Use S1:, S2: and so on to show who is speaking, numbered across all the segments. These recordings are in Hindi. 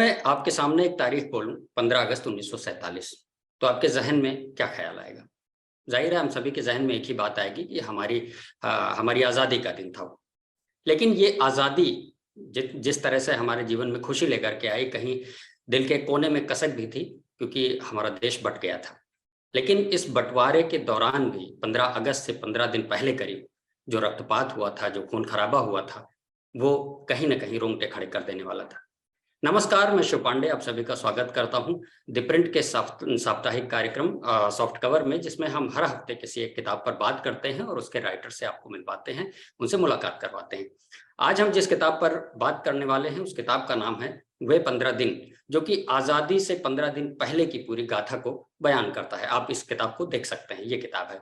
S1: मैं आपके सामने एक तारीख बोलूं 15 अगस्त 1947 तो आपके जहन में क्या ख्याल आएगा? जाहिर है हम सभी के जहन में एक ही बात आएगी कि हमारी आज़ादी का दिन था वो। लेकिन ये आज़ादी जिस तरह से हमारे जीवन में खुशी लेकर के आई, कहीं दिल के कोने में कसक भी थी, क्योंकि हमारा देश बँट गया था। लेकिन इस बँटवारे के दौरान भी 15 अगस्त से 15 दिन पहले करीब जो रक्तपात हुआ था, जो खून-खराबा हुआ था, वो कहीं न कहीं रोंगटे खड़े कर देने वाला था। नमस्कार, मैं शिव पांडे आप सभी का स्वागत करता हूँ द प्रिंट के साप्ताहिक कार्यक्रम सॉफ्ट कवर में, जिसमें हम हर हफ्ते किसी एक किताब पर बात करते हैं और उसके राइटर से आपको मिलवाते हैं, उनसे मुलाकात करवाते हैं। आज हम जिस किताब पर बात करने वाले हैं, उस किताब का नाम है वे 15 दिन, जो कि आज़ादी से 15 दिन पहले की पूरी गाथा को बयान करता है। आप इस किताब को देख सकते हैं, ये किताब है।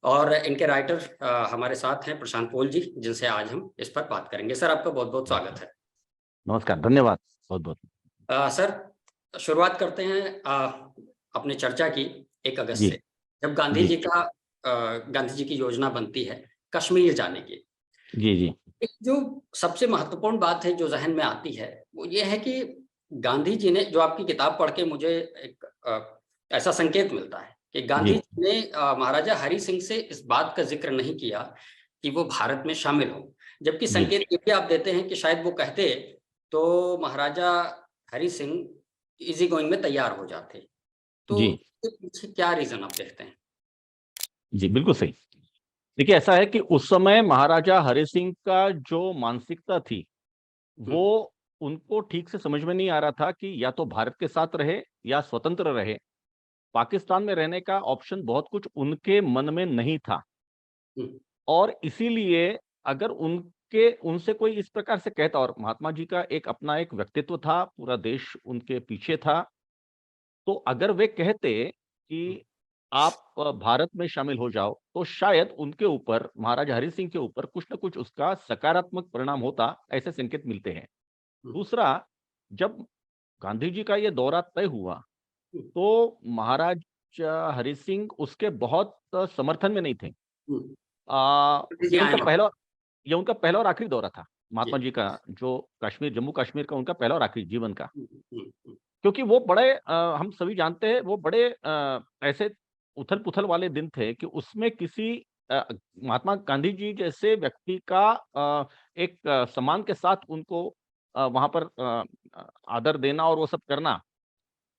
S1: और इनके राइटर हमारे साथ हैं प्रशांत पोल जी, जिनसे आज हम इस पर बात करेंगे। सर, आपका बहुत-बहुत स्वागत है।
S2: नमस्कार, धन्यवाद बहुत-बहुत।
S1: सर, शुरुआत करते हैं अपनी चर्चा की 1 अगस्त
S2: जी,
S1: से, जब गांधी
S2: जी,
S1: जी गांधी जी की योजना बनती है कश्मीर जाने की।
S2: जी, जी,
S1: एक जो सबसे महत्वपूर्ण बात है जो ज़हन में आती है, वो ये है कि गांधी जी ने, जो आपकी किताब पढ़ के मुझे एक ऐसा संकेत मिलता है कि गांधी
S2: जी,
S1: जी ने महाराजा हरि सिंह से इस बात का ज़िक्र नहीं किया कि वो भारत में शामिल हों। जबकि
S2: जी।
S1: संकेत ये भी आप देते हैं कि शायद वो कहते तो महाराजा हरि सिंह ईज़ी गोइंग में तैयार हो जाते। तो
S2: जी,
S1: इसके पीछे क्या रीज़न आप देखते हैं?
S2: जी, बिल्कुल सही। देखिए, ऐसा है कि उस समय महाराजा हरि सिंह का जो मानसिकता थी,
S1: हुँ,
S2: वो उनको ठीक से समझ में नहीं आ रहा था कि या तो भारत के साथ रहे या स्वतंत्र रहे। पाकिस्तान में रहने का ऑप्शन बहुत कुछ उनके मन में नहीं था
S1: हुँ,
S2: और इसीलिए अगर उनके उनसे कोई इस प्रकार से कहता और महात्मा जी का एक अपना एक व्यक्तित्व था, पूरा देश उनके पीछे था। तो अगर वे कहते
S1: हुँ,
S2: कि आप भारत में शामिल हो जाओ, तो शायद उनके ऊपर, महाराजा हरि सिंह के ऊपर कुछ न कुछ उसका सकारात्मक परिणाम होता, ऐसे संकेत मिलते हैं।
S1: हुँ,
S2: दूसरा, जब गांधी जी का ये दौरा तय हुआ,
S1: हुँ,
S2: तो महाराजा हरि सिंह उसके बहुत समर्थन में नहीं थे।
S1: हुँ। गांधी जी
S2: ये
S1: आए
S2: उनका
S1: वहाँ।
S2: पहला ये उनका पहला और आखिरी दौरा था,
S1: जी।
S2: महात्मा जी का जो कश्मीर जम्मू-कश्मीर का उनका पहला और आखिरी जीवन का।
S1: हुँ, हुँ, हुँ,
S2: क्योंकि वो बड़े हम सभी जानते हैं वो बड़े ऐसे उथल-पुथल वाले दिन थे कि उसमें किसी महात्मा गांधी जी जैसे व्यक्ति का एक सम्मान के साथ उनको वहाँ पर आदर देना और वो सब करना,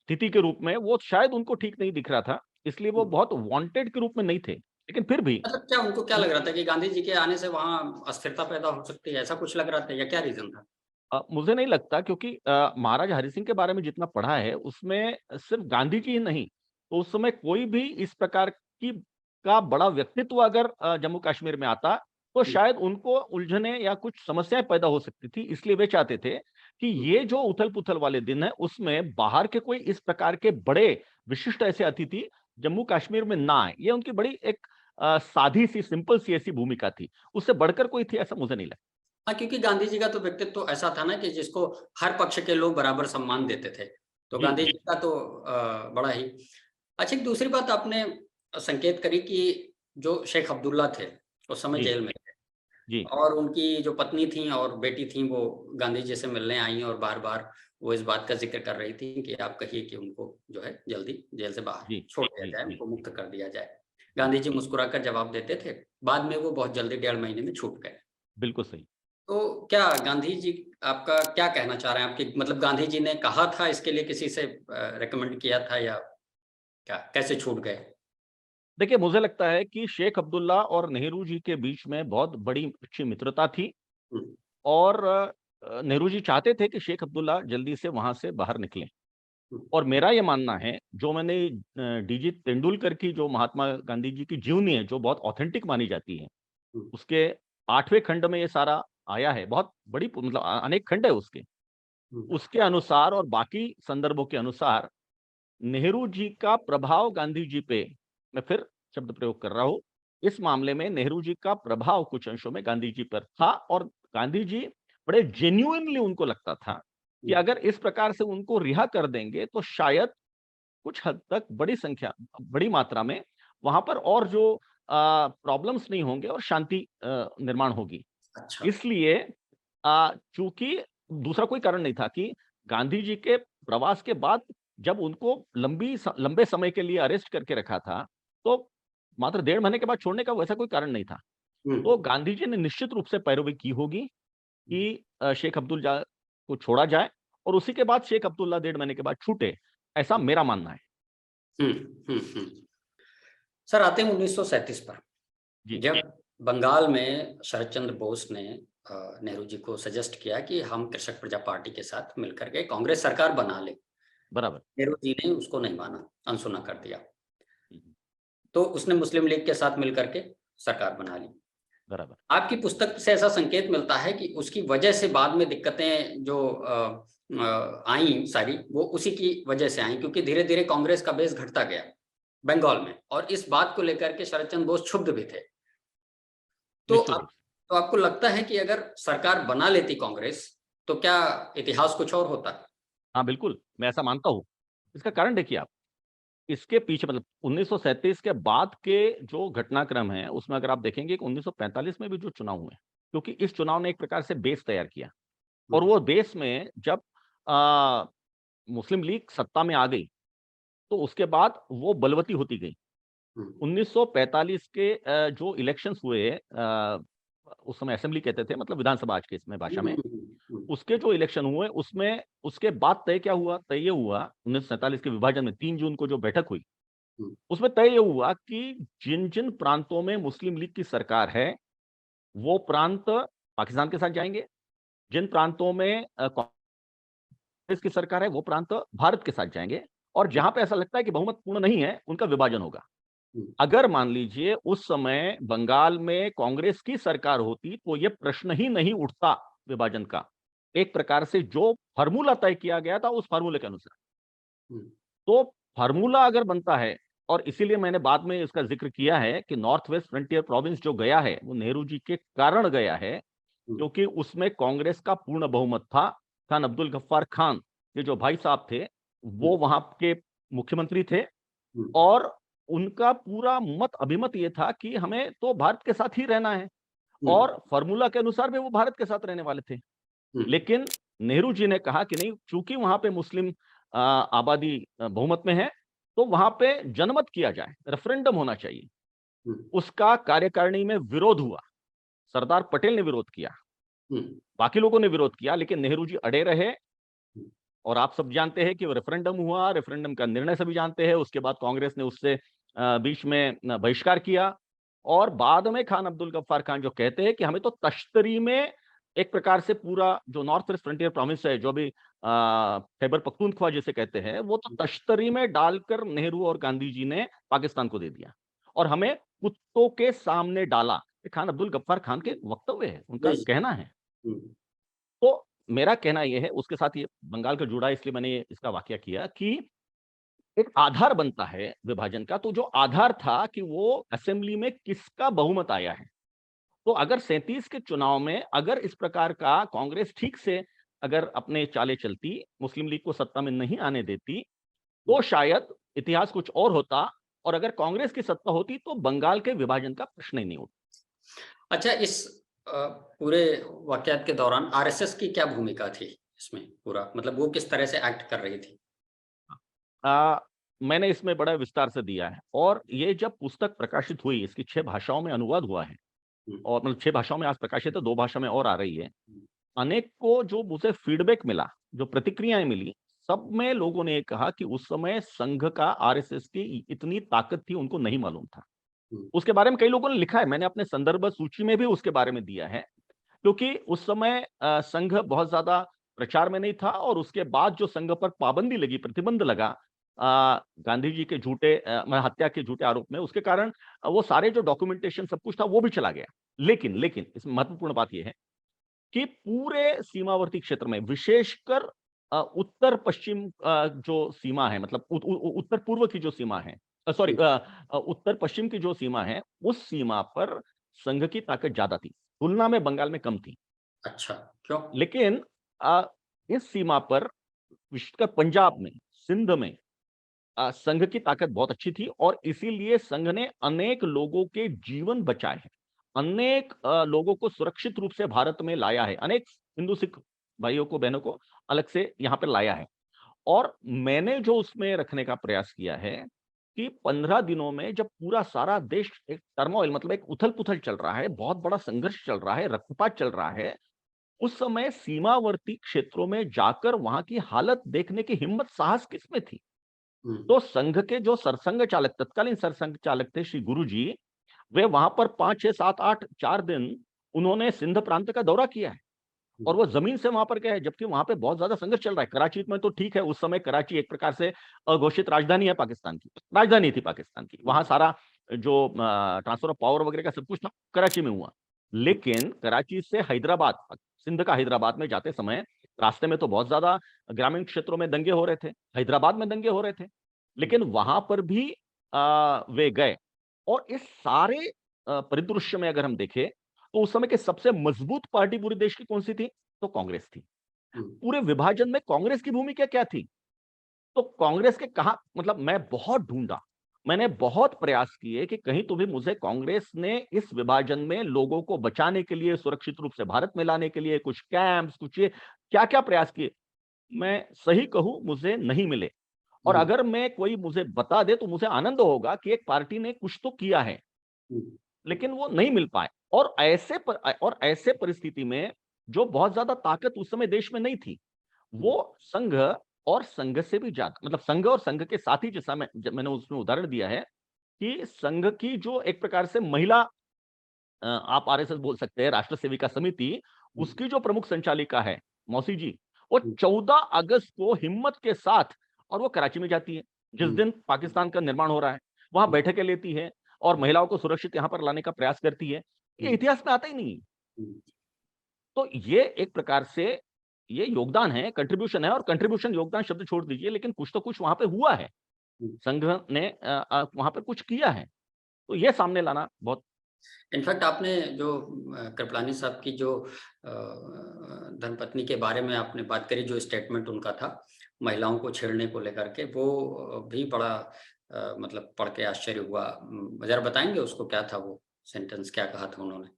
S2: अतिथि के रूप में वो शायद उनको ठीक नहीं दिख रहा था। इसलिए वो
S1: हुँ।
S2: बहुत वांटेड के रूप में नहीं थे। लेकिन फिर भी
S1: मतलब क्या उनको क्या
S2: उन
S1: लग रहा था कि गांधी जी के आने से वहाँ अस्थिरता पैदा हो सकती है, ऐसा कुछ लग रहा था या क्या रीज़न था?
S2: मुझे नहीं लगता क्योंकि महाराजा हरि सिंह के बारे में जितना पढ़ा है, उसमें सिर्फ़ गांधी जी ही नहीं, तो उस समय कोई भी इस प्रकार की का बड़ा व्यक्तित्व अगर जम्मू-कश्मीर में आता, तो
S1: हुँ,
S2: शायद उनको उलझनें या कुछ समस्याएँ पैदा हो सकती थी। इसलिए वे चाहते थे कि
S1: हुँ,
S2: ये जो उथल-पुथल वाले दिन हैं, उसमें बाहर के कोई इस प्रकार के बड़े विशिष्ट ऐसे अतिथि जम्मू-कश्मीर में ना आएँ। ये उनकी बड़ी एक सादी-सी, सिंपल सी ऐसी भूमिका थी। उससे बढ़कर कोई थी ऐसा मुझे नहीं लगता।
S1: हाँ, क्योंकि गांधी जी का तो व्यक्तित्व ऐसा था ना कि जिसको हर पक्ष के लोग बराबर सम्मान देते थे। तो
S2: जी,
S1: गांधी
S2: जी,
S1: जी का तो बड़ा ही अच्छा। एक दूसरी बात आपने संकेत करी कि जो शेख अब्दुल्ला थे, उस समय
S2: जी,
S1: जेल में थे
S2: जी,
S1: और उनकी जो पत्नी थीं और बेटी थीं, वो गांधी जी से मिलने आईं और बार-बार वो इस बात का ज़िक्र कर रही थीं कि आप कहिए कि उनको जो है जल्दी जेल से बाहर
S2: जी,
S1: छोड़ दिया
S2: जी,
S1: जाए,
S2: जी,
S1: उनको मुक्त कर दिया जाए।
S2: जी।
S1: गांधी जी मुस्कुराकर जवाब देते थे, बाद में वो बहुत जल्दी 1.5 महीने में छूट गए।
S2: बिल्कुल सही।
S1: तो क्या गांधी जी आपका क्या कहना चाह रहे हैं? आपकी मतलब गांधी जी ने कहा था इसके लिए किसी से रिकमेंड किया था या क्या? कैसे छूट गए?
S2: देखिए, मुझे लगता है कि शेख अब्दुल्ला और नेहरू जी के बीच में बहुत बड़ी अच्छी मित्रता थी
S1: हुँ,
S2: और नेहरू जी चाहते थे कि शेख अब्दुल्ला जल्दी से वहाँ से बाहर निकलें।
S1: हुँ,
S2: और मेरा ये मानना है, जो मैंने डीजी तेंदुलकर की जो महात्मा गांधी जी की जीवनी है, जो बहुत ऑथेंटिक मानी जाती है,
S1: हुँ,
S2: उसके 8वें खंड में ये सारा आया है। बहुत बड़ी मतलब अनेक खंड है उसके।
S1: हुँ,
S2: उसके अनुसार और बाकी संदर्भों के अनुसार नेहरू जी का प्रभाव गांधी जी पे, मैं फिर शब्द प्रयोग कर रहा हूँ, इस मामले में नेहरू जी का प्रभाव कुछ अंशों में गांधी जी पर था और गांधी जी बड़े जेन्युइनली उनको लगता था कि
S1: हुँ।
S2: अगर इस प्रकार से उनको रिहा कर देंगे तो शायद कुछ हद तक बड़ी मात्रा में वहाँ पर और जो प्रॉब्लम्स नहीं होंगे और शांति निर्माण होगी।
S1: अच्छा।
S2: इसलिए चूँकि दूसरा कोई कारण नहीं था कि गांधी जी के प्रवास के बाद जब उनको लंबे समय के लिए अरेस्ट करके रखा था, तो मात्र 1.5 महीने के बाद छोड़ने का वैसा कोई कारण नहीं था। तो
S1: हम्म,
S2: गांधी जी ने निश्चित रूप से पैरवी की होगी कि शेख अब्दुल्ला को छोड़ा जाए और उसी के बाद शेख अब्दुल्ला 1.5 महीने के बाद छूटे, ऐसा मेरा मानना है।
S1: हम्म, हम्म। सर, आते हैं 1937 पर,
S2: जी,
S1: जब बंगाल में शरद चंद्र बोस ने नेहरू जी को सजेस्ट किया कि हम कृषक प्रजा पार्टी के साथ मिलकर के कांग्रेस सरकार बना ले।
S2: बराबर।
S1: नेहरू जी ने उसको नहीं माना, अनसुना कर दिया।
S2: हुँ,
S1: तो उसने मुस्लिम लीग के साथ मिलकर के सरकार बना ली।
S2: बराबर।
S1: आपकी पुस्तक से ऐसा संकेत मिलता है कि उसकी वजह से बाद में दिक्कतें जो आई सारी, वो उसी की वजह से आई, क्योंकि धीरे-धीरे कांग्रेस का बेस घटता गया बंगाल में, और इस बात को लेकर के शरद चंद्र बोस क्षुब्ध भी थे। तो
S2: निश्चित
S1: आप
S2: रूप से।
S1: तो आपको लगता है कि अगर सरकार बना लेती कांग्रेस, तो क्या इतिहास कुछ और होता?
S2: हाँ, बिल्कुल, मैं ऐसा मानता हूँ। इसका कारण देखिए आप, इसके पीछे मतलब 1937 के बाद के जो घटनाक्रम हैं, उसमें अगर आप देखेंगे कि 1945 में भी जो चुनाव हुए, क्योंकि इस चुनाव ने एक प्रकार से बेस तैयार किया
S1: हुँ,
S2: और वो बेस में जब अ, मुस्लिम लीग सत्ता में आ गई, तो उसके बाद वो बलवती होती गई।
S1: हुँ,
S2: 1945 के जो इलेक्शंस हुए उस समय असेंबली कहते थे, मतलब विधानसभा आज के इसमें भाषा
S1: हुँ,
S2: में,
S1: हुँ, हुँ,
S2: उसके जो इलेक्शन हुए उसमें उसके बाद तय क्या हुआ? तय ये हुआ 1947 के विभाजन में 3 जून को जो बैठक हुई,
S1: हुँ,
S2: उसमें तय ये हुआ कि जिन-जिन प्रांतों में मुस्लिम लीग की सरकार है, वो प्रांत पाकिस्तान के साथ जाएँगे, जिन प्रांतों में कांग्रेस की सरकार है, वो प्रांत भारत के साथ जाएँगे और
S1: हुँ,
S2: जहाँ पे ऐसा लगता है कि बहुमत पूर्ण नहीं है, उनका विभाजन होगा।
S1: हुँ,
S2: अगर मान लीजिए उस समय बंगाल में कांग्रेस की सरकार होती, तो ये प्रश्न ही नहीं उठता विभाजन का। एक प्रकार से जो फ़ॉर्मूला तय किया गया था, उस फ़ॉर्मूले के अनुसार।
S1: हुँ,
S2: तो फ़ॉर्मूला अगर बनता है और इसीलिए मैंने बाद में इसका ज़िक्र किया है कि नॉर्थ वेस्ट फ्रंटियर प्रोविंस जो गया है, वो नेहरू जी के कारण गया है,
S1: हुँ,
S2: क्योंकि उसमें कांग्रेस का पूर्ण बहुमत था। खान अब्दुल गफ्फार खान, ये जो भाई साहब थे,
S1: हुँ,
S2: वो वहाँ के मुख्यमंत्री थे
S1: हुँ,
S2: और उनका पूरा मत अभिमत ये था कि हमें तो भारत के साथ ही रहना है
S1: हुँ,
S2: और फ़ॉर्मूला के अनुसार भी वो भारत के साथ रहने वाले थे।
S1: हुँ,
S2: लेकिन नेहरू जी ने कहा कि नहीं, चूँकि वहाँ पे मुस्लिम आबादी बहुमत में है, तो वहाँ पे जनमत किया जाए, रेफरेंडम होना चाहिए।
S1: हुँ,
S2: उसका कार्यकारिणी में विरोध हुआ। सरदार पटेल ने विरोध किया,
S1: हुँ,
S2: बाकी लोगों ने विरोध किया, लेकिन नेहरू जी अड़े रहे
S1: हुँ,
S2: और आप सब जानते हैं कि वो रेफरेंडम हुआ, रेफरेंडम का निर्णय सभी जानते हैं। उसके बाद कांग्रेस ने उससे बीच में बहिष्कार किया और बाद में खान अब्दुल गफ्फार खान जो कहते हैं कि हमें तो तश्तरी में एक प्रकार से पूरा जो नॉर्थ ईस्ट फ्रंटियर प्रॉविंस है, जो अभी खैबर पख्तूनख्वा जिसे कहते हैं, वो तो तश्तरी में डालकर नेहरू और गांधी जी ने पाकिस्तान को दे दिया और हमें कुत्तों के सामने डाला। ये खान अब्दुल गफ्फार खान के वक्तव्य है, उनका
S1: जी,
S2: कहना है।
S1: हुँ,
S2: तो मेरा कहना ये है, उसके साथ ये बंगाल का जुड़ा इसलिए मैंने ये इसका वाकया किया कि एक आधार बनता है विभाजन का, तो जो आधार था कि वो असेंबली में किसका बहुमत आया है। तो अगर 37 के चुनाव में अगर इस प्रकार का कांग्रेस ठीक से अगर अपने चालें चलती, मुस्लिम लीग को सत्ता में नहीं आने देती,
S1: हुँ।
S2: तो शायद इतिहास कुछ और होता और अगर कांग्रेस की सत्ता होती, तो बंगाल के विभाजन का प्रश्न ही नहीं उठता।
S1: अच्छा, इस पूरे वाक़यात के दौरान आरएसएस की क्या भूमिका थी इसमें पूरा? मतलब वो किस तरह से एक्ट कर रही थी?
S2: अ, मैंने इसमें बड़ा विस्तार से दिया है और ये जब पुस्तक प्रकाशित हुई, इसकी 6 भाषाओं में अनुवाद हुआ है
S1: हुँ,
S2: और मतलब 6 भाषाओं में आज प्रकाशित है, 2 भाषा में और आ रही है।
S1: हुँ,
S2: अनेक को जो मुझे फीडबैक मिला, जो प्रतिक्रियाएँ मिली, सब में लोगों ने ये कहा कि उस समय संघ का आरएसएस की इतनी ताकत थी, उनको नहीं मालूम था।
S1: हुँ,
S2: उसके बारे में कई लोगों ने लिखा है, मैंने अपने संदर्भ सूची में भी उसके बारे में दिया है, क्योंकि उस समय संघ बहुत ज़्यादा प्रचार में नहीं था और उसके बाद जो संघ पर पाबंदी लगी, प्रतिबंध लगा गांधी जी के झूठे हत्या के झूठे आरोप में, उसके कारण वो सारे जो डॉक्यूमेंटेशन सब कुछ था, वो भी चला गया। लेकिन लेकिन इसमें महत्वपूर्ण बात ये है कि पूरे सीमावर्ती क्षेत्र में विशेषकर उत्तर-पश्चिम जो सीमा है मतलब उत्तर-पूर्व की जो सीमा है सॉरी
S1: हुँ।
S2: उत्तर-पश्चिम की जो सीमा है, उस सीमा पर संघ की ताकत ज़्यादा थी, तुलना में बंगाल में कम थी।
S1: अच्छा, क्यों?
S2: लेकिन अ, इस सीमा पर विशेषकर पंजाब में, सिंध में संघ की ताकत बहुत अच्छी थी और इसीलिए संघ ने अनेक लोगों के जीवन बचाए हैं। अनेक लोगों को सुरक्षित रूप से भारत में लाया है। अनेक हिंदू सिख भाइयों को, बहनों को अलग से यहाँ पे लाया है। और मैंने जो उसमें रखने का प्रयास किया है कि 15 दिनों में जब पूरा सारा देश एक टर्मोइल, मतलब एक उथल-पुथल चल रहा है, बहुत बड़ा संघर्ष चल रहा है, रक्तपात चल रहा है, उस समय सीमावर्ती क्षेत्रों में जाकर वहां की हालत देखने की हिम्मत, साहस किसमें थी?
S1: हम्म,
S2: तो संघ के जो सरसंघ चालक, तत्कालीन सरसंघ चालक थे श्री गुरुजी, वे वहां पर 5, 6, 7, 8 4 दिन उन्होंने सिंध प्रांत का दौरा किया है और
S1: हम्म,
S2: वो जमीन से वहां पर गए हैं, जबकि वहां पे बहुत ज्यादा संघर्ष चल रहा है। कराची में तो ठीक है, उस समय कराची एक प्रकार से अघोषित राजधानी है पाकिस्तान की, राजधानी थी पाकिस्तान की, वहां सारा जो ट्रांसफर ऑफ पावर वगैरह का सब कुछ था कराची में हुआ। लेकिन कराची से हैदराबाद, सिंध का हैदराबाद में जाते समय रास्ते में तो बहुत ज्यादा ग्रामीण क्षेत्रों में दंगे हो रहे थे, हैदराबाद में दंगे हो रहे थे, लेकिन वहां पर भी वे गए। और इस सारे परिदृश्य में अगर हम देखें तो उस समय के सबसे मजबूत पार्टी पूरे देश की कौन सी थी? तो कांग्रेस थी।
S1: हम्म,
S2: पूरे विभाजन में कांग्रेस की भूमिका क्या थी? तो कांग्रेस के कहा, मतलब मैं बहुत ढूंढा, मैंने बहुत प्रयास किए कि कहीं तो भी मुझे कांग्रेस ने इस विभाजन में लोगों को बचाने के लिए, सुरक्षित रूप से भारत में लाने के लिए कुछ कैंप्स, कुछ ये क्या क्या प्रयास किए, मैं सही कहूं मुझे नहीं मिले। और
S1: हम्म,
S2: अगर मैं कोई मुझे बता दे तो मुझे आनंद होगा कि एक पार्टी ने कुछ तो किया है,
S1: हम्म,
S2: लेकिन वो नहीं मिल पाए। और ऐसे परिस्थिति में जो बहुत ज्यादा ताकत उस समय देश में नहीं थी,
S1: हम्म,
S2: वो संघ और संघ से भी ज्यादा, मतलब संघ और संघ के साथ ही, जैसा मैंने उसमें उदाहरण दिया है कि संघ की जो एक प्रकार से महिला, आप आरएसएस बोल सकते हैं, राष्ट्र सेविका समिति,
S1: हम्म,
S2: उसकी जो प्रमुख संचालिका है मौसी जी, वो
S1: हम्म,
S2: 14 अगस्त को हिम्मत के साथ, और वो कराची में जाती है जिस
S1: हम्म,
S2: दिन पाकिस्तान का निर्माण हो रहा है, वहां बैठकें लेती है और महिलाओं को सुरक्षित यहां पर लाने का प्रयास करती है। ये
S1: हम्म,
S2: इतिहास में आता ही नहीं है।
S1: हम्म,
S2: तो ये एक प्रकार से ये योगदान है, कंट्रीब्यूशन है, और कंट्रीब्यूशन, योगदान शब्द छोड़ दीजिए, लेकिन कुछ तो कुछ वहां पे हुआ है,
S1: हम्म।
S2: संघ ने वहां पर कुछ किया है, तो ये सामने लाना बहुत।
S1: इनफैक्ट आपने जो कृपलानी साहब की जो धर्मपत्नी के बारे में आपने बात करी, जो स्टेटमेंट उनका था महिलाओं को छेड़ने को लेकर के, वो भी बड़ा मतलब पढ़ के आश्चर्य हुआ। जरा बताएंगे उसको, क्या था वो सेंटेंस, क्या कहा था उन्होंने?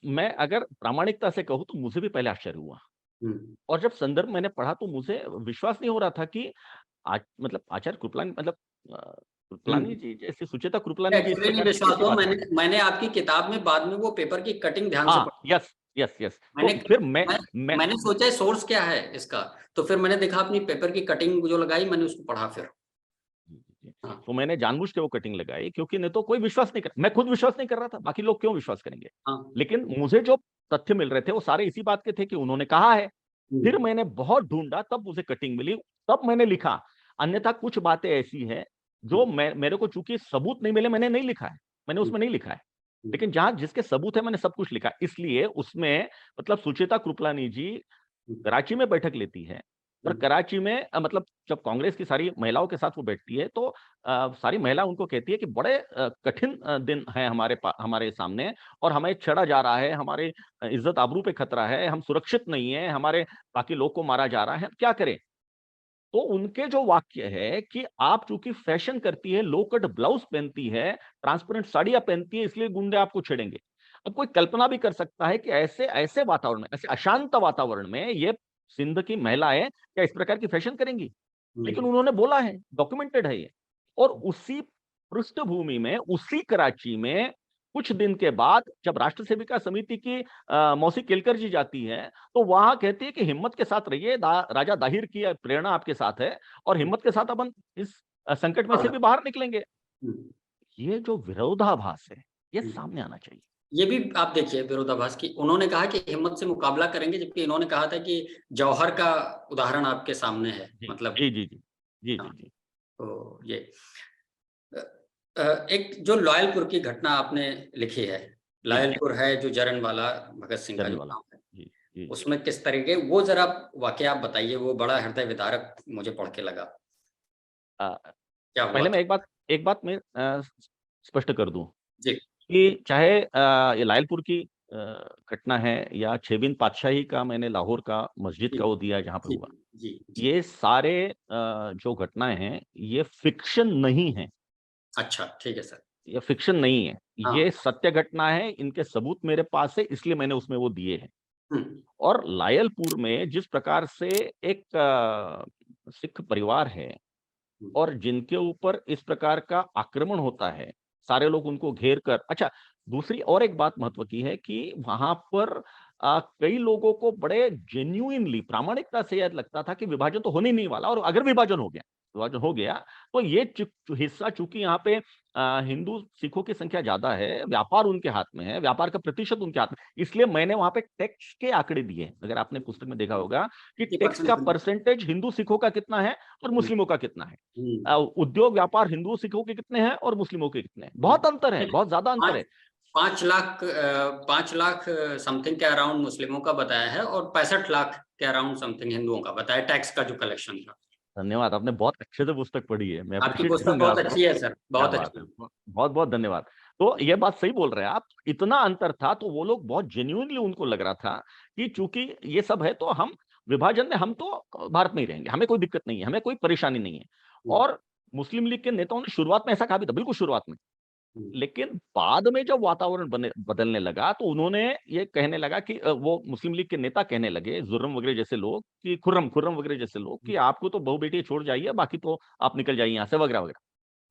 S2: मैं अगर प्रामाणिकता से कहूँ तो मुझे भी पहले आश्चर्य हुआ,
S1: हम्म,
S2: और जब संदर्भ मैंने पढ़ा तो मुझे विश्वास नहीं हो रहा था कि आज, मतलब आचार्य कृपलानी, मतलब कृपलानी
S1: हम्म।
S2: जी जैसे, सुचेता कृपलानी जी इस
S1: एक्चुअली नहीं
S2: प्रकार की
S1: विश्वास
S2: कैसी
S1: हुआ,
S2: बात
S1: मैंने
S2: कर रहे हैं?
S1: मैंने आपकी किताब में बाद में वो पेपर की कटिंग ध्यान से
S2: हाँ,
S1: पढ़ी।
S2: Yes, yes, yes.
S1: मैंने
S2: तो फिर मैं
S1: मैंने सोचा सोर्स क्या है इसका, तो फिर मैंने देखा अपनी पेपर की कटिंग जो लगाई, मैंने उसको पढ़ा फिर।
S2: जी, जी, जी।
S1: हाँ,
S2: तो मैंने जानबूझ के वो कटिंग लगाई, क्योंकि नहीं तो कोई विश्वास नहीं कर, मैं खुद विश्वास नहीं कर रहा था, बाकी लोग क्यों विश्वास करेंगे?
S1: हाँ।
S2: लेकिन मुझे जो तथ्य मिल रहे थे वो सारे इसी बात के थे कि उन्होंने कहा है। फिर
S1: हुँ,
S2: मैंने बहुत ढूंढा, तब मुझे कटिंग मिली, तब मैंने लिखा। अन्यथा कुछ बातें ऐसी हैं
S1: हुँ,
S2: जो मेरे को चूंकि सबूत नहीं मिले, मैंने नहीं लिखा है, मैंने
S1: हुँ,
S2: उसमें नहीं लिखा है।
S1: हुँ,
S2: लेकिन जहां जिसके सबूत है मैंने सब कुछ लिखा, इसलिए उसमें, मतलब सुचेता कृपलानी जी
S1: हुँ,
S2: कराची में बैठक लेती है, और
S1: हुँ,
S2: कराची में मतलब जब कांग्रेस की सारी महिलाओं के साथ वो बैठती है, तो सारी महिला उनको कहती है कि बड़े कठिन दिन है हमारे सामने, और हमें छेड़ा जा रहा है, हमारे इज्जत आबरू पे खतरा है, हम सुरक्षित नहीं है, हमारे बाकी लोग को मारा जा रहा है, क्या करें? तो उनके जो वाक्य है कि आप चूंकि फैशन करती है, लो कट ब्लाउज पहनती है, ट्रांसपेरेंट साड़ियां पहनती है, इसलिए गुंडे आपको छेड़ेंगे। अब कोई कल्पना भी कर सकता है कि ऐसे ऐसे वातावरण में, ऐसे अशांत वातावरण में ये सिंध की महिलाएं क्या इस प्रकार की फैशन करेंगी? लेकिन
S1: हुँ,
S2: उन्होंने बोला है, डॉक्यूमेंटेड है ये। और उसी पृष्ठभूमि में, उसी कराची में कुछ दिन के बाद जब राष्ट्र सेविका समिति की मौसी केलकर जी जाती है, तो वहां कहती है कि हिम्मत के साथ रहिए, राजा दाहिर की प्रेरणा आपके साथ है, और हिम्मत के साथ अपन इस संकट में से भी बाहर निकलेंगे।
S1: हुँ,
S2: ये जो विरोधाभास है, ये
S1: हुँ।
S2: सामने आना चाहिए।
S1: ये भी आप देखिए विरोधाभास की, उन्होंने कहा कि हिम्मत से मुकाबला करेंगे, जबकि इन्होंने कहा था कि जौहर का उदाहरण आपके सामने है।
S2: जी,
S1: मतलब
S2: जी, जी, जी, जी, जी,
S1: हाँ,
S2: जी।
S1: तो ये अ एक जो लॉयलपुर की घटना आपने लिखी है,
S2: जी,
S1: लॉयलपुर है जो जरनवाला भगत सिंह का
S2: जर्नल
S1: जो
S2: वाला।
S1: गाँव है,
S2: जी, जी, जी।
S1: उसमें किस तरीके वो ज़रा वाक़या आप बताइए, वो बड़ा हृदय विदारक मुझे पढ़ के लगा।
S2: अ,
S1: क्या हुआ
S2: पहले मैं
S1: था?
S2: एक बात मैं स्पष्ट कर दूं
S1: जी,
S2: कि चाहे ये लायलपुर की घटना है, या छेबिन पातशाही का मैंने लाहौर का मस्जिद
S1: जी,
S2: का वो दिया जहाँ पे
S1: जी,
S2: हुआ,
S1: जी, जी।
S2: ये सारे जो घटनाएं हैं, ये फिक्शन नहीं है,
S1: अच्छा, ठीक है सर।
S2: ये फिक्शन नहीं है,
S1: हाँ,
S2: ये सत्य घटना है, इनके सबूत मेरे पास है, इसलिए मैंने उसमें वो दिए हैं।
S1: हम्म,
S2: और लायलपुर में जिस प्रकार से एक सिख परिवार है
S1: हम्म,
S2: और जिनके ऊपर इस प्रकार का आक्रमण होता है, सारे लोग उनको घेर कर अच्छा, दूसरी और एक बात महत्व की है कि वहाँ पर कई लोगों को बड़े जेन्युइनली प्रामाणिकता से यह लगता था कि विभाजन तो होने ही नहीं वाला, और अगर विभाजन हो गया, तो ये हिस्सा चूंकि यहाँ पे हिंदू सिखों की संख्या ज्यादा है, व्यापार उनके हाथ में है, व्यापार का प्रतिशत उनके हाथ में, इसलिए मैंने वहां पे टैक्स के आंकड़े दिए, अगर आपने पुस्तक में देखा होगा कि
S1: कितनी
S2: टैक्स का
S1: परसेंट?
S2: परसेंटेज हिंदू सिखों का कितना है और
S1: हम्म,
S2: मुस्लिमों का कितना है।
S1: हम्म,
S2: उद्योग व्यापार हिंदू सिखों के कितने हैं और मुस्लिमों के कितने हैं,
S1: हम्म।
S2: बहुत अंतर है,
S1: एक
S2: बहुत ज्यादा अंतर
S1: पाँच
S2: है।
S1: 5 लाख 5 लाख समथिंग के अराउंड मुस्लिमों का बताया है, और 65 लाख के अराउंड समथिंग हिंदुओं का बताया, टैक्स का जो कलेक्शन था।
S2: धन्यवाद, आपने बहुत अच्छे से पुस्तक पढ़ी है, मैं
S1: आपकी
S2: अप्रिशिएट
S1: पुस्तक
S2: करूंगा
S1: बहुत
S2: आपको।
S1: अच्छी है सर,
S2: क्या
S1: बहुत
S2: बात
S1: अच्छी
S2: है,
S1: है।
S2: बहुत बहुत धन्यवाद। तो ये बात सही बोल रहे हैं आप, इतना अंतर था, तो वो लोग बहुत जेन्युइनली उनको लग रहा था कि चूंकि ये सब है तो हम विभाजन में हम तो भारत में ही रहेंगे, हमें कोई दिक्कत नहीं है, हमें कोई परेशानी नहीं है।
S1: हम्म,
S2: और मुस्लिम लीग के नेताओं ने शुरुआत में ऐसा कहा भी था, बिल्कुल शुरुआत में।
S1: हम्म,
S2: लेकिन बाद में जब वातावरण बदलने लगा, तो उन्होंने ये कहने लगा कि वो मुस्लिम लीग के नेता कहने लगे, जुर्रम वगैरह जैसे लोग, कि खुर्रम खुर्रम वगैरह जैसे लोग, कि आपको तो बहू बेटी छोड़ जाइए, बाकी तो आप निकल जाइए यहाँ से, वगैरह वगैरह।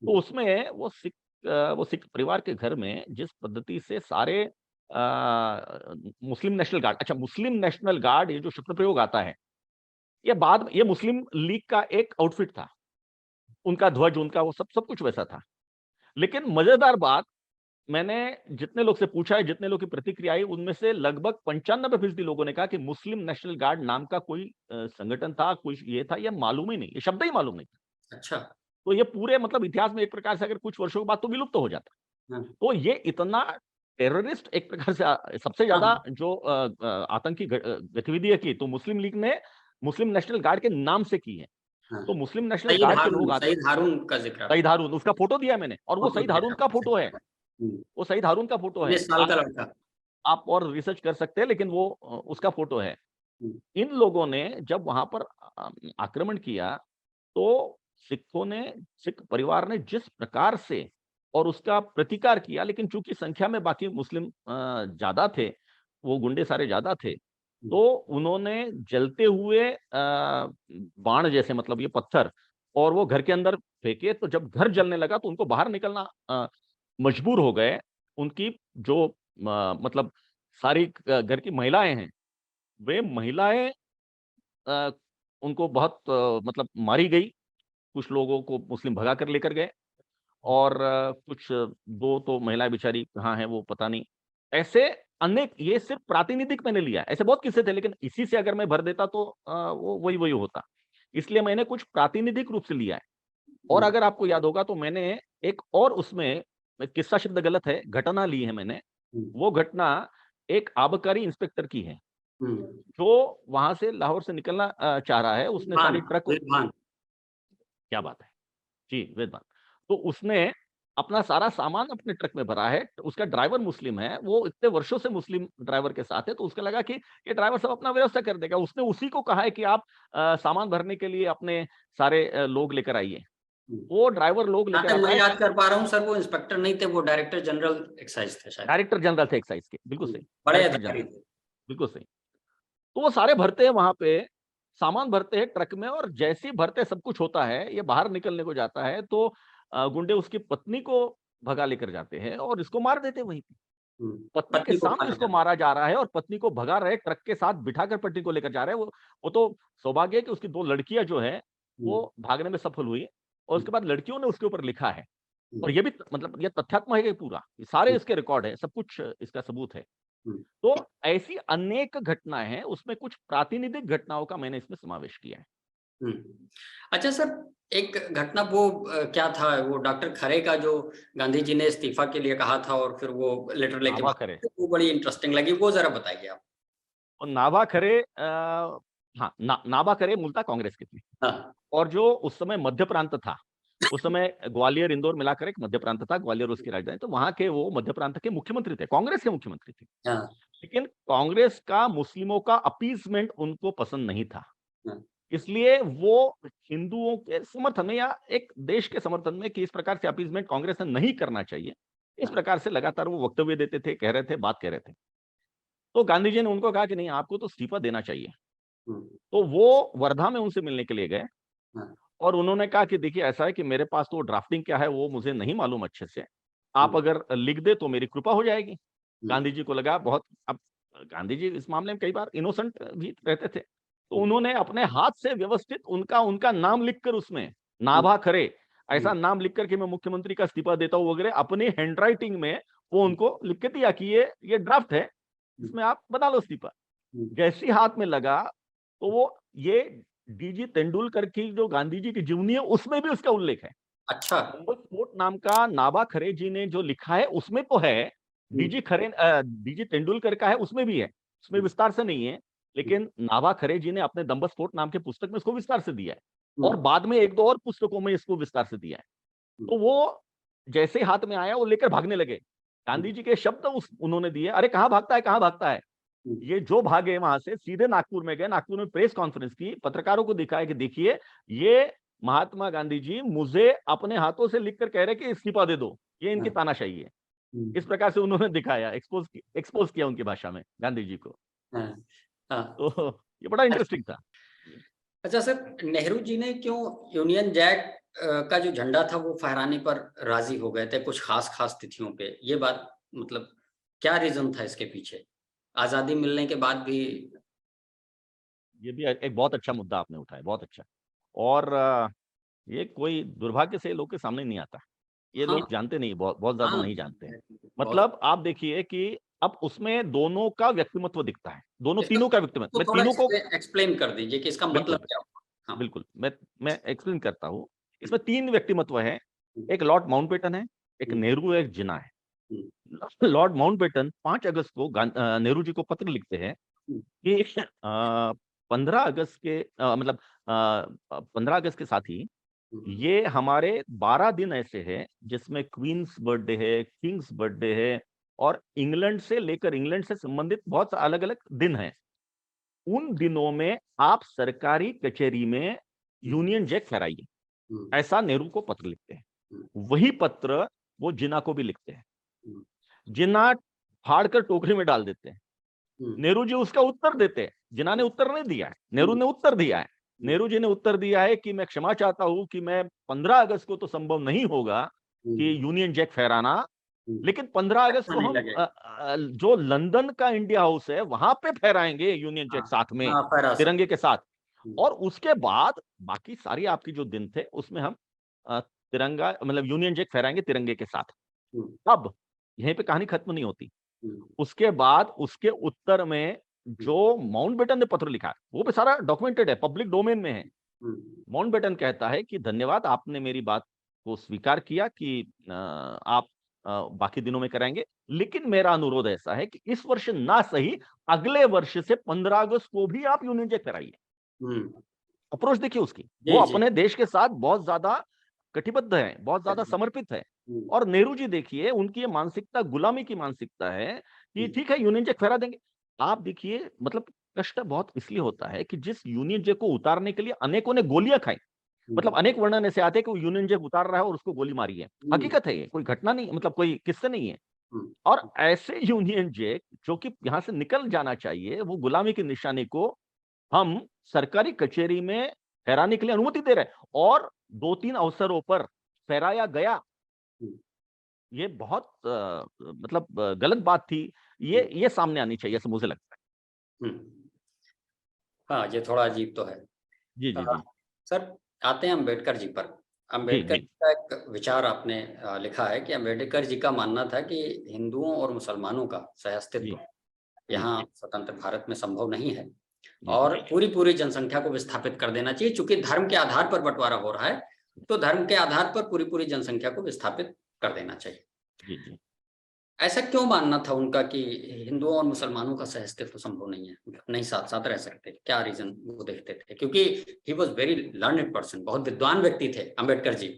S2: तो
S1: हम्म,
S2: उसमें वो सिख परिवार के घर में जिस पद्धति से सारे मुस्लिम नेशनल गार्ड, अच्छा मुस्लिम नेशनल गार्ड, ये जो शब्द प्रयोग आता है, ये मुस्लिम लीग का एक आउटफिट था, उनका ध्वज, उनका वो सब सब कुछ वैसा था। लेकिन मजेदार बात, मैंने जितने लोग से पूछा है, जितने लोग की प्रतिक्रिया आई, उनमें से लगभग 95% लोगों ने कहा कि मुस्लिम नेशनल गार्ड नाम का कोई संगठन था, कोई ये था, ये मालूम ही नहीं, ये शब्द ही मालूम नहीं था।
S1: अच्छा।
S2: तो ये पूरे मतलब इतिहास में एक प्रकार से अगर कुछ वर्षों के बाद तो विलुप्त हो जाता।
S1: हाँ,
S2: तो ये इतना टेररिस्ट एक प्रकार से सबसे
S1: हाँ,
S2: ज्यादा
S1: हाँ,
S2: जो आतंकी गतिविधियां की, तो मुस्लिम लीग ने मुस्लिम नेशनल गार्ड के नाम से की है।
S1: हाँ।
S2: तो मुस्लिम नेशनल गार्ड के लोग आते,
S1: शहीद हारून का जिक्र आपने
S2: शहीद हारून, उसका फोटो दिया मैंने, और वो
S1: फोटो
S2: शहीद
S1: दिया
S2: हारून
S1: था।
S2: का फोटो है,
S1: हम्म,
S2: वो शहीद हारून का फोटो है।
S1: 19 साल का लड़का।
S2: आप और रिसर्च कर सकते हैं, लेकिन वो उसका फोटो है।
S1: हम्म,
S2: इन लोगों ने जब वहां पर आक्रमण किया, तो सिखों ने, सिख परिवार ने जिस प्रकार से और उसका प्रतिकार किया, लेकिन चूंकि संख्या में बाकी मुस्लिम ज्यादा थे, वो गुंडे सारे ज्यादा थे,
S1: हम्म,
S2: तो उन्होंने जलते हुए बाण जैसे, मतलब ये पत्थर, और वो घर के अंदर फेंके, तो जब घर जलने लगा तो उनको बाहर निकलना मजबूर हो गए। उनकी जो मतलब सारी घर की महिलाएं हैं, वे महिलाएं अ, उनको बहुत मतलब मारी गई। कुछ लोगों को मुस्लिम भगा कर लेकर गए, और कुछ दो तो महिलाएं बेचारी कहाँ है वो पता नहीं। ऐसे अनेक, ये सिर्फ प्रातिनिधिक मैंने लिया है, ऐसे बहुत किस्से थे, लेकिन इसी से अगर मैं भर देता तो वो वही वही होता। इसलिए मैंने कुछ प्रातिनिधिक रूप से लिया है। और
S1: हम्म,
S2: अगर आपको याद होगा, तो मैंने एक और उसमें, किस्सा शब्द गलत है, घटना ली है मैंने।
S1: हम्म,
S2: वो घटना एक आबकारी इंस्पेक्टर की है,
S1: हम्म।
S2: जो वहां से लाहौर से निकलना चाह रहा है, उसने
S1: विद्वान,
S2: सारी ट्रक,
S1: विद्वान।
S2: क्या बात है जी, वेदवान। तो उसने अपना सारा सामान अपने ट्रक में भरा है, उसका ड्राइवर मुस्लिम है, वो इतने वर्षों से मुस्लिम ड्राइवर के साथ है, तो उसका लगा कि ये ड्राइवर सब अपना व्यवस्था कर देगा। उसने उसी को कहा है कि आप सामान भरने के लिए अपने सारे लोग लेकर आइए।
S1: हम्म।
S2: वो ड्राइवर लोग
S1: जहाँ
S2: लेकर
S1: तक
S2: आता
S1: मैं
S2: है।
S1: याद कर पा रहा हूँ सर, वो इंस्पेक्टर नहीं थे, वो डायरेक्टर जनरल एक्साइज थे शायद।
S2: डायरेक्टर जनरल थे एक्साइज के, बिल्कुल सही,
S1: बड़े
S2: डायरेक्टर
S1: अधिकारी
S2: जनरल,
S1: थे।
S2: बिल्कुल सही। तो वो सारे भरते हैं वहां पे, सामान भरते हैं ट्रक में, और जैसे ही भरते सब कुछ होता है, ये बाहर निकलने को जाता है, तो गुंडे उसकी पत्नी को भगा लेकर जाते हैं और इसको मार देते हैं वहीं पे। पत्नी के
S1: पत्नी को
S2: सामने
S1: मारा
S2: इसको
S1: जाता।
S2: मारा जा रहा है, और पत्नी को भगा रहे, ट्रक के साथ बिठाकर पत्नी को लेकर जा रहे हैं। वो तो सौभाग्य है कि उसकी दो लड़कियां जो है,
S1: हम्म,
S2: वो भागने में सफल हुई, और
S1: हम्म,
S2: उसके बाद लड़कियों ने उसके ऊपर लिखा है।
S1: हम्म,
S2: और ये भी मतलब ये तथ्यात्मक है कि पूरा, ये सारे
S1: हम्म,
S2: इसके रिकॉर्ड है, सब कुछ इसका सबूत है।
S1: हम्म।
S2: तो ऐसी अनेक घटनाएं हैं, उसमें कुछ प्रातिनिधिक घटनाओं का मैंने इसमें समावेश किया है।
S1: हम्म। अच्छा सर, एक घटना वो क्या था, वो डॉक्टर खरे का जो गांधी जी ने इस्तीफा के लिए कहा था और फिर वो लेटर लेके
S2: नाभा खरे,
S1: भागे, वो बड़ी इंटरेस्टिंग लगी, वो जरा बताइए आप।
S2: और नाभा खरे हाँ, नाभा खरे मूलतः कांग्रेस के थे,
S1: हाँ,
S2: और जो उस समय मध्य प्रांत था, उस समय ग्वालियर इंदौर मिलाकर एक मध्य प्रांत था, ग्वालियर उसकी राजधानी, तो वहां के वो मध्य प्रांत के मुख्यमंत्री थे, कांग्रेस के मुख्यमंत्री थे।
S1: हाँ,
S2: लेकिन कांग्रेस का मुस्लिमों का अपीसमेंट उनको पसंद नहीं था,
S1: हाँ,
S2: इसलिए वो हिंदुओं के समर्थन में, या एक देश के समर्थन में, कि इस प्रकार से अपीसमेंट कांग्रेस ने नहीं करना चाहिए, इस
S1: हाँ,
S2: प्रकार से लगातार वो वक्तव्य देते थे, कह रहे थे, बात कह रहे थे। तो गांधी जी ने उनको कहा कि नहीं, आपको तो इस्तीफा देना चाहिए।
S1: हम्म,
S2: तो वो वर्धा में उनसे मिलने के लिए गए
S1: हाँ,
S2: और उन्होंने कहा कि देखिए ऐसा है कि मेरे पास तो ड्राफ्टिंग क्या है वो मुझे नहीं मालूम अच्छे से, आप
S1: हम्म,
S2: अगर लिख दे तो मेरी कृपा हो जाएगी।
S1: हम्म,
S2: गांधी जी को लगा बहुत, अब गांधी जी इस मामले में कई बार इनोसेंट भी रहते थे, तो
S1: हम्म,
S2: उन्होंने अपने हाथ से व्यवस्थित उनका उनका नाम लिखकर उसमें
S1: हम्म,
S2: नाभा खरे
S1: हम्म,
S2: ऐसा नाम लिखकर कि मैं मुख्यमंत्री का इस्तीफा देता हूं वगैरह अपनी हैंडराइटिंग में वो उनको लिख के दिया कि ये ड्राफ्ट है,
S1: हम्म,
S2: इसमें आप बना लो इस्तीफा।
S1: हम्म।
S2: जैसे ही हाथ में लगा तो वो ये डीजी तेंदुलकर की जो गांधी जी की जीवनी है उसमें भी उसका उल्लेख है।
S1: अच्छा।
S2: डम्बल स्पोर्ट नाम का नाभा खरे जी ने जो लिखा है उसमें तो है,
S1: हम्म,
S2: डीजी तेंदुलकर का है उसमें भी है, उसमें
S1: हम्म,
S2: विस्तार से नहीं है,
S1: हम्म,
S2: लेकिन नाभा खरे जी ने अपने दम्बल स्पोर्ट नाम के पुस्तक में इसको विस्तार से दिया है और
S1: हम्म,
S2: बाद में एक दो और पुस्तकों में इसको विस्तार से दिया है।
S1: हम्म,
S2: तो वो जैसे ही हाथ में आया वो लेकर भागने लगे। गांधी जी के शब्द उस उन्होंने दिए, अरे कहाँ भागता है, कहाँ भागता है।
S1: हम्म,
S2: ये जो भागे वहां से सीधे नागपुर में गए, नागपुर में प्रेस कॉन्फ्रेंस की, पत्रकारों को दिखाया कि देखिए ये महात्मा गांधी जी मुझे अपने हाथों से लिखकर कह रहे कि इस्तीफा दे दो, ये इनकी
S1: हाँ,
S2: तानाशाही है।
S1: हम्म,
S2: इस प्रकार से उन्होंने दिखाया, एक्सपोज किया उनकी भाषा में गांधी जी को।
S1: हाँ, हाँ।
S2: तो ये बड़ा
S1: अच्छा,
S2: इंटरेस्टिंग था।
S1: अच्छा सर, नेहरू जी ने क्यों यूनियन जैक का जो झंडा था वो फहराने पर राजी हो गए थे कुछ खास खास तिथियों पे? ये बात मतलब क्या रीजन था इसके पीछे? आजादी मिलने के बाद भी।
S2: ये भी एक बहुत अच्छा मुद्दा आपने उठाया, बहुत अच्छा। और ये कोई दुर्भाग्य से लोग के सामने नहीं आता, ये
S1: हाँ,
S2: लोग जानते नहीं, बहुत बहुत ज्यादा
S1: हाँ,
S2: नहीं जानते हैं।
S1: बहुत।
S2: मतलब आप देखिए कि अब उसमें दोनों का व्यक्तिमत्व दिखता है, दोनों
S1: इसका
S2: तीनों का व्यक्तिमत्व,
S1: तो
S2: मैं
S1: थोड़ा
S2: तीनों को
S1: एक्सप्लेन कर दीजिए कि इसका मतलब
S2: बिल्कुल
S1: क्या हुआ? हाँ।
S2: बिल्कुल मैं एक्सप्लेन करता हूँ।
S1: हम्म,
S2: इसमें तीन व्यक्तिमत्व है,
S1: हम्म,
S2: एक लॉर्ड माउंटबेटन है, एक
S1: हम्म,
S2: नेहरू है, एक जिन्ना है।
S1: हम्म,
S2: लॉर्ड माउंटबेटन 5 अगस्त को नेहरू जी को पत्र लिखते हैं
S1: हम्म,
S2: कि 15 अगस्त के मतलब 15 अगस्त के साथ ही
S1: हम्म,
S2: ये हमारे 12 दिन ऐसे हैं जिसमें क्वींस बर्थडे है, किंग्स बर्थडे है और इंग्लैंड से संबंधित बहुत अलग अलग दिन हैं। उन दिनों में आप सरकारी कचहरी में
S1: हम्म,
S2: यूनियन जैक फहराइए,
S1: हम्म,
S2: ऐसा नेहरू को पत्र लिखते हैं।
S1: हम्म,
S2: वही पत्र वो जिन्ना को भी लिखते हैं।
S1: हम्म,
S2: जिन्ना फाड़कर टोकरी में डाल देते हैं,
S1: हम्म,
S2: नेहरू जी उसका उत्तर देते हैं। जिन्ना ने उत्तर नहीं दिया है, नेहरू
S1: हम्म,
S2: ने उत्तर दिया है।
S1: हम्म,
S2: नेहरू जी ने उत्तर दिया है कि मैं क्षमा चाहता हूं कि मैं 15 अगस्त को तो संभव नहीं होगा
S1: हम्म,
S2: कि यूनियन जैक फहराना,
S1: हम्म।
S2: लेकिन 15 अगस्त
S1: अच्छा
S2: को
S1: नहीं
S2: हम
S1: लगेगा।
S2: जो लंदन का इंडिया हाउस है वहां पे फहराएंगे यूनियन
S1: हाँ,
S2: जैक साथ में,
S1: हाँ, फहरा
S2: तिरंगे
S1: सकते।
S2: के साथ।
S1: हम्म,
S2: और उसके बाद बाकी सारी आपकी जो दिन थे उसमें हम तिरंगा मतलब यूनियन जैक फहराएंगे तिरंगे के साथ।
S1: हम्म,
S2: अब यहीं पे कहानी खत्म नहीं होती।
S1: हम्म,
S2: उसके बाद उसके उत्तर में
S1: हम्म,
S2: जो माउंटबेटन ने पत्र लिखा है वो भी सारा डॉक्यूमेंटेड है, पब्लिक डोमेन में है।
S1: हम्म,
S2: माउंटबेटन कहता है कि धन्यवाद, आपने मेरी बात को स्वीकार किया कि आप बाकी दिनों में कराएंगे, लेकिन मेरा अनुरोध ऐसा है कि इस वर्ष ना सही, अगले वर्ष से 15 अगस्त को भी आप यूनियन जैक कराइए।
S1: हम्म,
S2: अप्रोच देखिए उसकी, वो
S1: जी, जी।
S2: अपने देश के साथ बहुत ज्यादा कटिबद्ध है, बहुत ज्यादा समर्पित है।
S1: हम्म,
S2: और नेहरू जी देखिए उनकी ये मानसिकता गुलामी की मानसिकता है कि
S1: हम्म,
S2: ठीक है यूनियन जैक फहरा देंगे। आप देखिए मतलब कष्ट बहुत इसलिए होता है कि जिस यूनियन जैक को उतारने के लिए अनेकों ने गोलियां खाई,
S1: हम्म,
S2: मतलब अनेक वर्णन ऐसे आते हैं कि वो यूनियन जैक उतार रहा है और उसको गोली मारी है।
S1: हम्म,
S2: हकीकत है, ये कोई घटना नहीं, मतलब कोई किस्से नहीं है।
S1: हम्म,
S2: और ऐसे यूनियन जैक जो कि यहां से निकल जाना चाहिए, वो गुलामी की निशानी को हम सरकारी कचहरी में फहराने के लिए अनुमति दे रहे हैं और 2-3 अवसरों पर फहराया गया।
S1: हम्म,
S2: ये बहुत मतलब गलत बात थी।
S1: हम्म,
S2: ये सामने आनी चाहिए ऐसा मुझे लगता है।
S1: हम्म। हाँ, ये थोड़ा अजीब तो है।
S2: जी
S1: अ,
S2: जी जी
S1: सर, आते हैं अम्बेडकर जी पर।
S2: जी
S1: अम्बेडकर
S2: जी
S1: जी का एक विचार आपने लिखा है कि अम्बेडकर जी का मानना था कि हिंदुओं और मुसलमानों का
S2: जी
S1: सहअस्तित्व
S2: जी
S1: यहाँ स्वतंत्र भारत में संभव नहीं है
S2: जी जी
S1: और पूरी पूरी जनसंख्या को विस्थापित कर देना चाहिए। चूंकि धर्म के आधार पर बंटवारा हो रहा है, तो धर्म के आधार पर पूरी पूरी जनसंख्या को विस्थापित कर देना चाहिए।
S2: जी जी
S1: ऐसा क्यों मानना था उनका कि हिंदुओं और मुसलमानों का सहअस्तित्व संभव नहीं है, नहीं साथ साथ रह सकते? क्या रीजन वो देखते थे? क्योंकि he was very learned person, बहुत विद्वान व्यक्ति थे अम्बेडकर जी,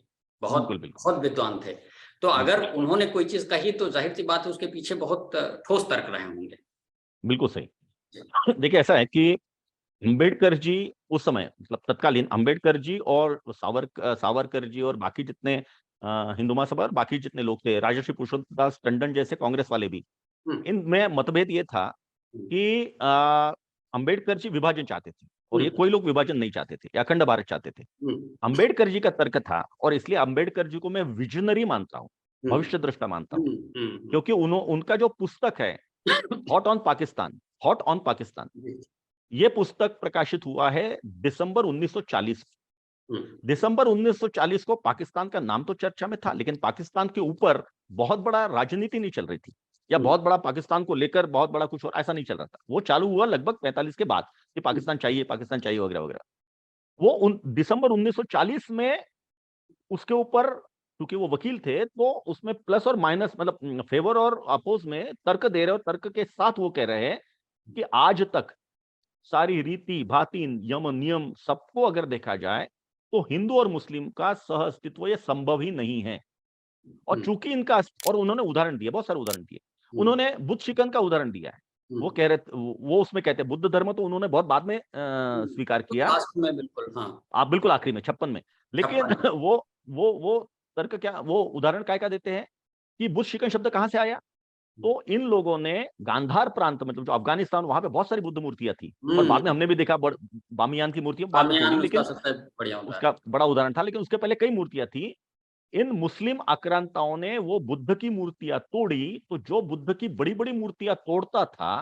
S1: बहुत
S2: बिल्कुल बिल्कुल
S1: बहुत विद्वान थे। तो
S2: बिल्कुल
S1: अगर उन्होंने कोई चीज कही तो जाहिर सी बात है उसके पीछे बहुत ठोस तर्क रहे होंगे।
S2: बिल्कुल सही।
S1: जी।
S2: देखिए ऐसा है कि अम्बेडकर जी उस समय मतलब तत्कालीन अम्बेडकर जी और सावरकर जी और बाकी जितने हिंदू महासभा और बाकी जितने लोग थे, राजर्षि पुरुषोत्तम दास टंडन जैसे कांग्रेस वाले भी,
S1: हम्म,
S2: इनमें मतभेद ये था कि अंबेडकर जी विभाजन चाहते थे और ये
S1: हम्म,
S2: कोई लोग विभाजन नहीं चाहते थे, अखंड भारत चाहते थे।
S1: हम्म,
S2: अंबेडकर जी का तर्क था और इसलिए अंबेडकर जी को मैं विजनरी मानता हूँ,
S1: हम्म,
S2: भविष्य दृष्टा मानता हूँ,
S1: हम्म, हम्म,
S2: क्योंकि उनका जो पुस्तक है हॉट ऑन पाकिस्तान,
S1: जी,
S2: ये पुस्तक प्रकाशित हुआ है दिसंबर 1940।
S1: हम्म,
S2: दिसंबर 1940 को पाकिस्तान का नाम तो चर्चा में था, लेकिन पाकिस्तान के ऊपर बहुत बड़ा राजनीति नहीं चल रही थी, या
S1: हम्म,
S2: बहुत बड़ा पाकिस्तान को लेकर बहुत बड़ा कुछ और ऐसा नहीं चल रहा था। वो चालू हुआ लगभग 45 के बाद कि पाकिस्तान चाहिए वगैरह वगैरह। वो दिसंबर 1940 में उसके ऊपर, क्योंकि वो वकील थे, तो उसमें प्लस और माइनस, मतलब फेवर और अपोज में तर्क दे रहे, और तर्क के साथ वो कह रहे हैं कि आज तक सारी रीति भांति यम नियम सबको अगर देखा जाए तो हिंदू और मुस्लिम का सह अस्तित्व ये संभव ही नहीं है। और
S1: हम्म,
S2: चूंकि इनका, और उन्होंने उदाहरण दिया, बहुत सारे उदाहरण दिए।
S1: हम्म,
S2: उन्होंने बुद्ध शिकन का उदाहरण दिया है। वो
S1: हम्म,
S2: कह रहे, वो उसमें कहते हैं बुद्ध धर्म तो उन्होंने बहुत बाद में स्वीकार
S1: तो
S2: किया,
S1: लास्ट में बिल्कुल, हाँ,
S2: आप बिल्कुल आखिरी में 56 में। लेकिन
S1: 56।
S2: वो तर्क क्या, वो उदाहरण काय का देते हैं कि बुद्ध शिकन शब्द कहां से आया। तो इन लोगों ने गांधार प्रांत, मतलब जो अफगानिस्तान, वहां पे बहुत सारी बुद्ध मूर्तियां थी, और बाद में
S1: हम्म,
S2: हमने भी देखा बामियान की मूर्तियां बाद में तोड़ी,
S1: बामियान उसका
S2: लेकिन
S1: सबसे बढ़िया
S2: उसका
S1: उदाहरण।
S2: बड़ा उदाहरण था। लेकिन उसके पहले कई मूर्तियां थी। इन मुस्लिम आक्रांताओं ने वो बुद्ध की मूर्तियां तोड़ी, तो जो बुद्ध की बड़ी बड़ी मूर्तियां तोड़ता था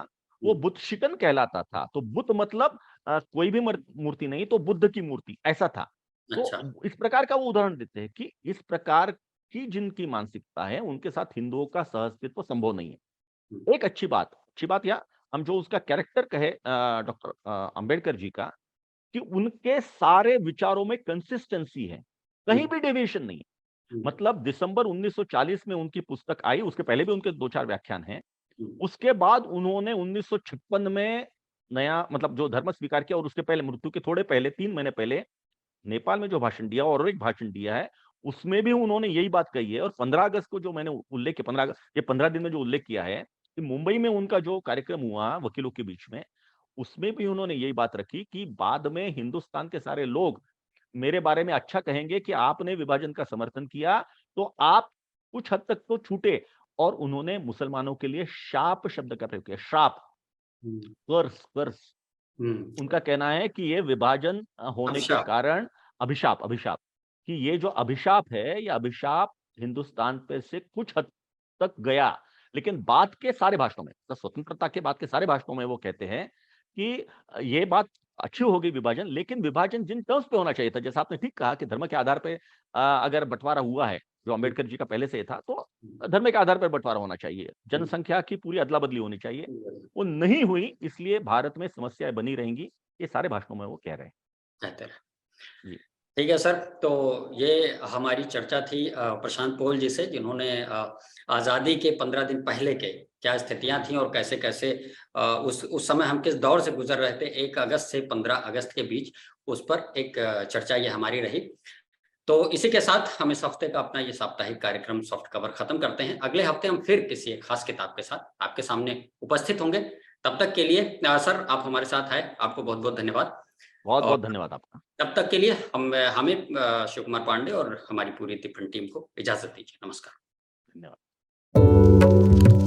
S2: वो
S1: हम्म,
S2: बुद्ध शिकन कहलाता था। तो बुद्ध मतलब कोई भी मूर्ति नहीं, तो बुद्ध की मूर्ति, ऐसा था।
S1: अच्छा।
S2: तो इस प्रकार का वो उदाहरण देते हैं कि इस प्रकार की जिनकी मानसिकता है उनके साथ हिंदुओं का सहअस्तित्व संभव नहीं
S1: हम्म,
S2: है। एक अच्छी बात, या हम जो उसका कैरेक्टर कहे डॉक्टर अंबेडकर जी का, कि उनके सारे विचारों में कंसिस्टेंसी है, कहीं
S1: हम्म,
S2: भी डेविएशन नहीं है।
S1: हम्म,
S2: मतलब दिसंबर 1940 में उनकी पुस्तक आई, उसके पहले भी उनके दो चार व्याख्यान हैं।
S1: हम्म,
S2: उसके बाद उन्होंने 1956 में नया, मतलब जो धर्म स्वीकार किया, और उसके पहले, मृत्यु के थोड़े पहले, 3 महीने पहले नेपाल में जो भाषण दिया, और एक भाषण दिया है, उसमें भी उन्होंने यही बात कही है। और 15 अगस्त को जो मैंने उल्लेख किया, 15 अगस्त, ये 15 दिन में जो उल्लेख किया है कि मुंबई में उनका जो कार्यक्रम हुआ वकीलों के बीच में, उसमें भी उन्होंने यही बात रखी कि बाद में हिंदुस्तान के सारे लोग मेरे बारे में अच्छा कहेंगे कि आपने विभाजन का समर्थन किया, तो आप कुछ हद तक तो छूटे। और उन्होंने मुसलमानों के लिए शाप शब्द का प्रयोग किया, शाप,
S1: हम्म,
S2: कर्स कर्स।
S1: हम्म,
S2: उनका कहना है कि ये विभाजन होने के
S1: अभिशाप।
S2: कारण, अभिशाप, अभिशाप, कि ये जो अभिशाप है, ये अभिशाप हिंदुस्तान पे से कुछ हद तक गया। लेकिन बात के सारे भाषणों में, तो स्वतंत्रता के बाद के सारे भाषणों में वो कहते हैं कि ये बात अच्छी हो गई विभाजन, लेकिन विभाजन जिन टर्म्स पे होना चाहिए था, जैसा आपने ठीक कहा कि धर्म के आधार पे अगर बंटवारा हुआ है, जो
S1: हम्म,
S2: अंबेडकर जी का पहले से था, तो
S1: हम्म,
S2: धर्म के आधार पर बंटवारा होना चाहिए,
S1: हम्म,
S2: जनसंख्या की पूरी अदला बदली होनी चाहिए।
S1: हम्म,
S2: वो नहीं हुई, इसलिए भारत में समस्याएं बनी रहेंगी। ये सारे भाषणों में वो कह रहे हैं।
S1: कहते रहे।
S2: जी।
S1: ठीक है सर, तो ये हमारी चर्चा थी प्रशांत पोल जी से, जिन्होंने आज़ादी के 15 दिन पहले के क्या स्थितियां थी और कैसे कैसे उस समय हम किस दौर से गुजर रहे थे, 1 अगस्त से 15 अगस्त के बीच, उस पर एक चर्चा ये हमारी रही। तो इसी के साथ हम इस हफ्ते का अपना ये साप्ताहिक कार्यक्रम सॉफ्ट कवर खत्म करते हैं। अगले हफ्ते हम फिर किसी एक खास किताब के साथ आपके सामने उपस्थित होंगे। तब तक के लिए सर, आप हमारे साथ आए, आपको बहुत बहुत धन्यवाद।
S2: बहुत
S1: और
S2: बहुत धन्यवाद आपका।
S1: तब तक के लिए हमें शिव कुमार पांडे और हमारी पूरी डिफरेंट टीम को इजाजत दीजिए। नमस्कार।
S2: धन्यवाद।